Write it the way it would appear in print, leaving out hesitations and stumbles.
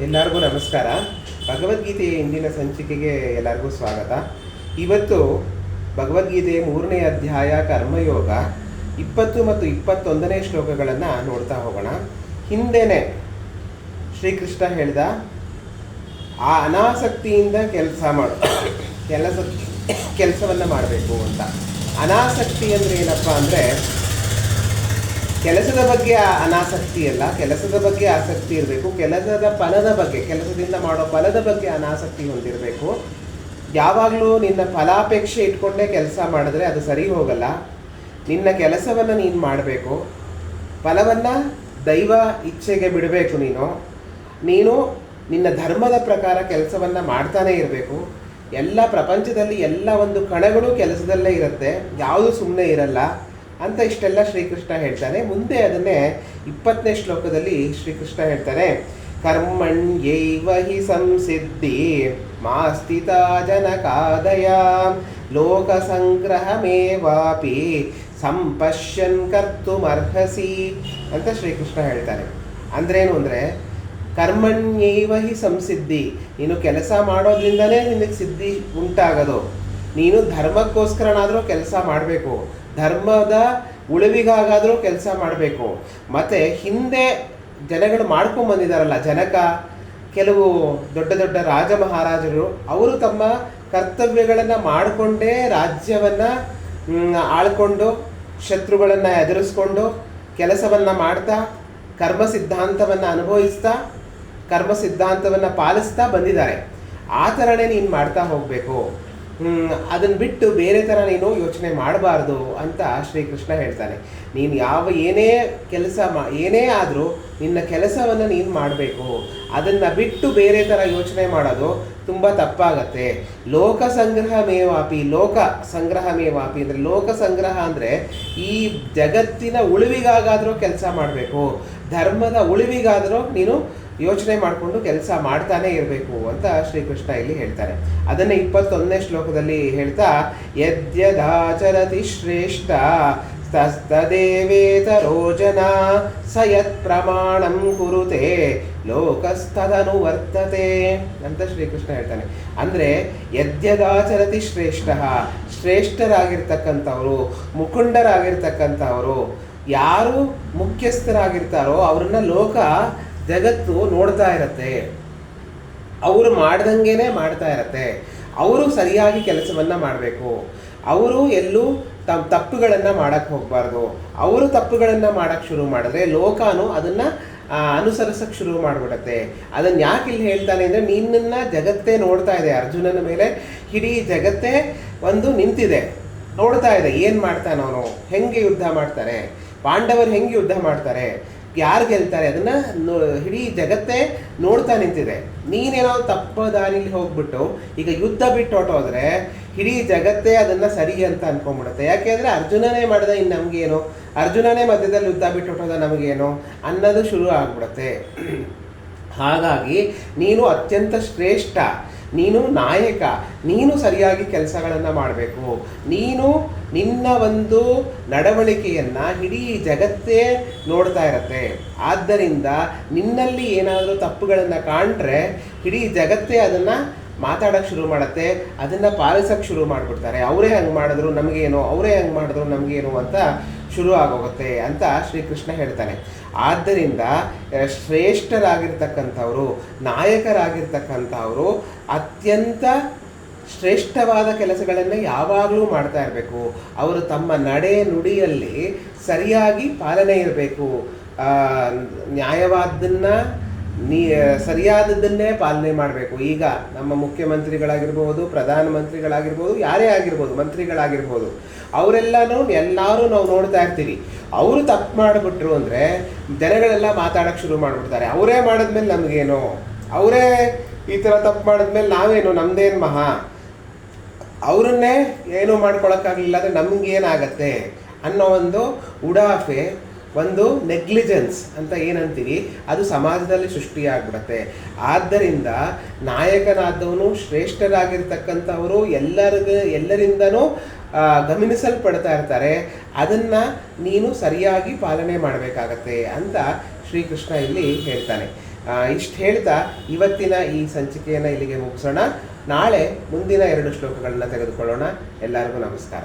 ಎಲ್ಲರಿಗೂ ನಮಸ್ಕಾರ. ಭಗವದ್ಗೀತೆಯ ಇಂದಿನ ಸಂಚಿಕೆಗೆ ಎಲ್ಲರಿಗೂ ಸ್ವಾಗತ. ಇವತ್ತು ಭಗವದ್ಗೀತೆಯ 3ನೇ ಅಧ್ಯಾಯ ಕರ್ಮಯೋಗ 20 ಮತ್ತು 21ನೇ ಶ್ಲೋಕಗಳನ್ನು ನೋಡ್ತಾ ಹೋಗೋಣ. ಹಿಂದೆನೇ ಶ್ರೀಕೃಷ್ಣ ಹೇಳ್ದ, ಆ ಅನಾಸಕ್ತಿಯಿಂದ ಕೆಲಸವನ್ನು ಮಾಡಬೇಕು ಅಂತ. ಅನಾಸಕ್ತಿ ಅಂದರೆ ಏನಪ್ಪ ಅಂದರೆ, ಕೆಲಸದ ಬಗ್ಗೆ ಅನಾಸಕ್ತಿ ಅಲ್ಲ, ಕೆಲಸದ ಬಗ್ಗೆ ಆಸಕ್ತಿ ಇರಬೇಕು. ಕೆಲಸದ ಫಲದ ಬಗ್ಗೆ, ಕೆಲಸದಿಂದ ಮಾಡೋ ಫಲದ ಬಗ್ಗೆ ಅನಾಸಕ್ತಿ ಹೊಂದಿರಬೇಕು. ಯಾವಾಗಲೂ ನಿನ್ನ ಫಲಾಪೇಕ್ಷೆ ಇಟ್ಕೊಂಡೇ ಕೆಲಸ ಮಾಡಿದ್ರೆ ಅದು ಸರಿ ಹೋಗಲ್ಲ. ನಿನ್ನ ಕೆಲಸವನ್ನು ನೀನು ಮಾಡಬೇಕು, ಫಲವನ್ನು ದೈವ ಇಚ್ಛೆಗೆ ಬಿಡಬೇಕು. ನೀನು ನಿನ್ನ ಧರ್ಮದ ಪ್ರಕಾರ ಕೆಲಸವನ್ನು ಮಾಡ್ತಾನೇ ಇರಬೇಕು. ಎಲ್ಲ ಪ್ರಪಂಚದಲ್ಲಿ ಎಲ್ಲ ಒಂದು ಕಣಗಳು ಕೆಲಸದಲ್ಲೇ ಇರುತ್ತೆ, ಯಾವುದು ಸುಮ್ಮನೆ ಇರಲ್ಲ ಅಂತ ಇಷ್ಟೆಲ್ಲ ಶ್ರೀಕೃಷ್ಣ ಹೇಳ್ತಾನೆ. ಮುಂದೆ ಅದನ್ನೇ 20ನೇ ಶ್ಲೋಕದಲ್ಲಿ ಶ್ರೀಕೃಷ್ಣ ಹೇಳ್ತಾನೆ, ಕರ್ಮಣ್ಯೈವ ಹಿ ಸಂಸಿದ್ಧಿ ಮಾಸ್ಥಿತ ಜನಕಾದಯ ಲೋಕ ಸಂಗ್ರಹಮೇವಾಪಿ ಸಂಪಶ್ಯನ್ ಕರ್ತುಮರ್ಹಸಿ ಅಂತ ಶ್ರೀಕೃಷ್ಣ ಹೇಳ್ತಾನೆ. ಅಂದ್ರೇನು ಅಂದರೆ, ಕರ್ಮಣ್ಯೈವ ಹಿ ಸಂಸಿದ್ಧಿ, ನೀನು ಕೆಲಸ ಮಾಡೋದ್ರಿಂದನೇ ನಿನಗೆ ಸಿದ್ಧಿ ಉಂಟಾಗೋದು. ನೀನು ಧರ್ಮಕ್ಕೋಸ್ಕರನಾದರೂ ಕೆಲಸ ಮಾಡಬೇಕು, ಧರ್ಮದ ಉಳಿವಿಗಾಗಾದರೂ ಕೆಲಸ ಮಾಡಬೇಕು. ಮತ್ತು ಹಿಂದೆ ಜನಗಳು ಮಾಡ್ಕೊಂಬಂದಿದ್ದಾರಲ್ಲ, ಜನಕ, ಕೆಲವು ದೊಡ್ಡ ದೊಡ್ಡ ರಾಜ ಮಹಾರಾಜರು, ಅವರು ತಮ್ಮ ಕರ್ತವ್ಯಗಳನ್ನು ಮಾಡಿಕೊಂಡೇ ರಾಜ್ಯವನ್ನು ಆಳ್ಕೊಂಡು, ಶತ್ರುಗಳನ್ನು ಎದುರಿಸ್ಕೊಂಡು ಕೆಲಸವನ್ನು ಮಾಡ್ತಾ, ಕರ್ಮ ಸಿದ್ಧಾಂತವನ್ನು ಅನುಭವಿಸ್ತಾ, ಕರ್ಮ ಸಿದ್ಧಾಂತವನ್ನು ಪಾಲಿಸ್ತಾ ಬಂದಿದ್ದಾರೆ. ಆ ಥರನೇ ನೀನು ಮಾಡ್ತಾ ಹೋಗಬೇಕು. ಅದನ್ನು ಬಿಟ್ಟು ಬೇರೆ ಥರ ನೀನು ಯೋಚನೆ ಮಾಡಬಾರ್ದು ಅಂತ ಶ್ರೀಕೃಷ್ಣ ಹೇಳ್ತಾನೆ. ನೀನು ಏನೇ ಆದರೂ ನಿನ್ನ ಕೆಲಸವನ್ನು ನೀನು ಮಾಡಬೇಕು. ಅದನ್ನು ಬಿಟ್ಟು ಬೇರೆ ಥರ ಯೋಚನೆ ಮಾಡೋದು ತುಂಬ ತಪ್ಪಾಗತ್ತೆ. ಲೋಕ ಸಂಗ್ರಹಮೇವಾಪಿ ಅಂದರೆ ಲೋಕ ಸಂಗ್ರಹ ಅಂದರೆ ಈ ಜಗತ್ತಿನ ಉಳಿವಿಗಾಗಾದರೂ ಕೆಲಸ ಮಾಡಬೇಕು, ಧರ್ಮದ ಉಳಿವಿಗಾದರೂ ನೀನು ಯೋಚನೆ ಮಾಡಿಕೊಂಡು ಕೆಲಸ ಮಾಡ್ತಾನೆ ಇರಬೇಕು ಅಂತ ಶ್ರೀಕೃಷ್ಣ ಇಲ್ಲಿ ಹೇಳ್ತಾರೆ. ಅದನ್ನೇ 21ನೇ ಶ್ಲೋಕದಲ್ಲಿ ಹೇಳ್ತಾ, ಯದ್ಯದಾಚರತಿ ಶ್ರೇಷ್ಠ ತದೇವೇತರೋ ಜನ ಸ ಯತ್ ಪ್ರಮಾಣಂ ಕುರುತೆ ಲೋಕಸ್ತದನು ವರ್ತತೆ ಅಂತ ಶ್ರೀಕೃಷ್ಣ ಹೇಳ್ತಾನೆ. ಅಂದರೆ ಯದ್ಯದಾಚರತಿ ಶ್ರೇಷ್ಠರಾಗಿರ್ತಕ್ಕಂಥವರು, ಮುಖಂಡರಾಗಿರ್ತಕ್ಕಂಥವರು, ಯಾರು ಮುಖ್ಯಸ್ಥರಾಗಿರ್ತಾರೋ ಅವ್ರನ್ನ ಜಗತ್ತು ನೋಡ್ತಾ ಇರತ್ತೆ, ಅವರು ಮಾಡ್ದಂಗೆ ಮಾಡ್ತಾ ಇರತ್ತೆ. ಅವರು ಸರಿಯಾಗಿ ಕೆಲಸವನ್ನು ಮಾಡಬೇಕು. ಅವರು ಎಲ್ಲೂ ತಪ್ಪುಗಳನ್ನು ಮಾಡೋಕ್ಕೆ ಹೋಗಬಾರ್ದು. ಅವರು ತಪ್ಪುಗಳನ್ನು ಮಾಡೋಕ್ಕೆ ಶುರು ಮಾಡಿದ್ರೆ ಲೋಕನೂ ಅದನ್ನು ಅನುಸರಿಸೋಕ್ಕೆ ಶುರು ಮಾಡಿಬಿಡತ್ತೆ. ಅದನ್ನು ಯಾಕೆ ಇಲ್ಲಿ ಹೇಳ್ತಾನೆ ಅಂದರೆ, ನಿನ್ನನ್ನು ಜಗತ್ತೇ ನೋಡ್ತಾ ಇದೆ. ಅರ್ಜುನನ ಮೇಲೆ ಇಡೀ ಜಗತ್ತೇ ನಿಂತಿದೆ, ನೋಡ್ತಾ ಇದೆ. ಏನು ಮಾಡ್ತಾನೆ ಅವನು, ಹೆಂಗೆ ಯುದ್ಧ ಮಾಡ್ತಾರೆ, ಪಾಂಡವರು ಹೆಂಗೆ ಯುದ್ಧ ಮಾಡ್ತಾರೆ, ಯಾರು ಗೆಲ್ತಾರೆ, ಅದನ್ನು ಇಡೀ ಜಗತ್ತೇ ನೋಡ್ತಾ ನಿಂತಿದೆ. ನೀನೇನೋ ತಪ್ಪ ದಾರಿಲಿ ಹೋಗ್ಬಿಟ್ಟು ಈಗ ಯುದ್ಧ ಬಿಟ್ಟು ಹೊಟ್ಟೋದ್ರೆ ಇಡೀ ಜಗತ್ತೇ ಅದನ್ನು ಸರಿ ಅಂತ ಅನ್ಕೊಂಡ್ಬಿಡುತ್ತೆ. ಯಾಕೆಂದರೆ ಅರ್ಜುನನೇ ಮಾಡಿದ, ಇನ್ನು ನಮಗೇನು, ಅರ್ಜುನನೇ ಮಧ್ಯದಲ್ಲಿ ಯುದ್ಧ ಬಿಟ್ಟು ಹೊಟ್ಟೋದ ನಮಗೇನು ಅನ್ನೋದು ಶುರು ಆಗ್ಬಿಡುತ್ತೆ. ಹಾಗಾಗಿ ನೀನು ಅತ್ಯಂತ ಶ್ರೇಷ್ಠ, ನೀನು ನಾಯಕ, ನೀನು ಸರಿಯಾಗಿ ಕೆಲಸಗಳನ್ನು ಮಾಡಬೇಕು. ನೀನು ನಿನ್ನ ನಡವಳಿಕೆಯನ್ನು ಇಡೀ ಜಗತ್ತೇ ನೋಡ್ತಾ ಇರತ್ತೆ. ಆದ್ದರಿಂದ ನಿನ್ನಲ್ಲಿ ಏನಾದರೂ ತಪ್ಪುಗಳನ್ನು ಕಾಣ್ರೆ ಇಡೀ ಜಗತ್ತೇ ಅದನ್ನು ಮಾತಾಡೋಕ್ಕೆ ಶುರು ಮಾಡುತ್ತೆ, ಅದನ್ನು ಪಾಲಿಸೋಕ್ಕೆ ಶುರು ಮಾಡಿಬಿಡ್ತಾರೆ. ಅವರೇ ಹಂಗೆ ಮಾಡಿದ್ರು ನಮಗೇನು, ಅವರೇ ಹಂಗೆ ಮಾಡಿದ್ರು ನಮಗೇನು ಅಂತ ಶುರು ಆಗೋಗುತ್ತೆ ಅಂತ ಶ್ರೀಕೃಷ್ಣ ಹೇಳ್ತಾನೆ. ಆದ್ದರಿಂದ ಶ್ರೇಷ್ಠರಾಗಿರ್ತಕ್ಕಂಥವರು, ನಾಯಕರಾಗಿರ್ತಕ್ಕಂಥವರು ಅತ್ಯಂತ ಶ್ರೇಷ್ಠವಾದ ಕೆಲಸಗಳನ್ನು ಯಾವಾಗಲೂ ಮಾಡ್ತಾ ಇರಬೇಕು. ಅವರು ತಮ್ಮ ನಡೆ ನುಡಿಯಲ್ಲಿ ಸರಿಯಾಗಿ ಪಾಲನೆ ಇರಬೇಕು. ನ್ಯಾಯವಾದ್ದನ್ನು ಸರಿಯಾದದ್ದನ್ನೇ ಪಾಲನೆ ಮಾಡಬೇಕು. ಈಗ ನಮ್ಮ ಮುಖ್ಯಮಂತ್ರಿಗಳಾಗಿರ್ಬೋದು, ಪ್ರಧಾನಮಂತ್ರಿಗಳಾಗಿರ್ಬೋದು, ಯಾರೇ ಆಗಿರ್ಬೋದು, ಮಂತ್ರಿಗಳಾಗಿರ್ಬೋದು, ಎಲ್ಲರೂ ನಾವು ನೋಡ್ತಾ ಇರ್ತೀವಿ. ಅವರು ತಪ್ಪು ಮಾಡಿಬಿಟ್ರು ಅಂದರೆ ಜನಗಳೆಲ್ಲ ಮಾತಾಡೋಕ್ಕೆ ಶುರು ಮಾಡಿಬಿಡ್ತಾರೆ. ಅವರೇ ಮಾಡಿದ್ಮೇಲೆ ನಮಗೇನು, ಅವರೇ ಈ ಥರ ತಪ್ಪು ಮಾಡಿದ್ಮೇಲೆ ನಾವೇನು, ನಮ್ಮದೇನು ಮಹಾ, ಅವರನ್ನೇ ಏನೂ ಮಾಡ್ಕೊಳಕ್ಕಾಗಲಿಲ್ಲ ಅಂದರೆ ನಮಗೇನಾಗತ್ತೆ ಅನ್ನೋ ಉಡಾಫೆ, ನೆಗ್ಲಿಜೆನ್ಸ್ ಅಂತ ಏನಂತೀವಿ, ಅದು ಸಮಾಜದಲ್ಲಿ ಸೃಷ್ಟಿಯಾಗ್ಬಿಡತ್ತೆ. ಆದ್ದರಿಂದ ನಾಯಕನಾದವನು, ಶ್ರೇಷ್ಠರಾಗಿರ್ತಕ್ಕಂಥವರು ಎಲ್ಲರಿಂದನೂ ಗಮನಿಸಲ್ಪಡ್ತಾ ಇರ್ತಾರೆ. ಅದನ್ನು ನೀನು ಸರಿಯಾಗಿ ಪಾಲನೆ ಮಾಡಬೇಕಾಗತ್ತೆ ಅಂತ ಶ್ರೀಕೃಷ್ಣ ಇಲ್ಲಿ ಹೇಳ್ತಾನೆ. ಇಷ್ಟು ಹೇಳ್ತಾ ಇವತ್ತಿನ ಈ ಸಂಚಿಕೆಯನ್ನು ಇಲ್ಲಿಗೆ ಮುಗಿಸೋಣ. ನಾಳೆ ಮುಂದಿನ 2 ಶ್ಲೋಕಗಳನ್ನ ತೆಗೆದುಕೊಳ್ಳೋಣ. ಎಲ್ಲರಿಗೂ ನಮಸ್ಕಾರ.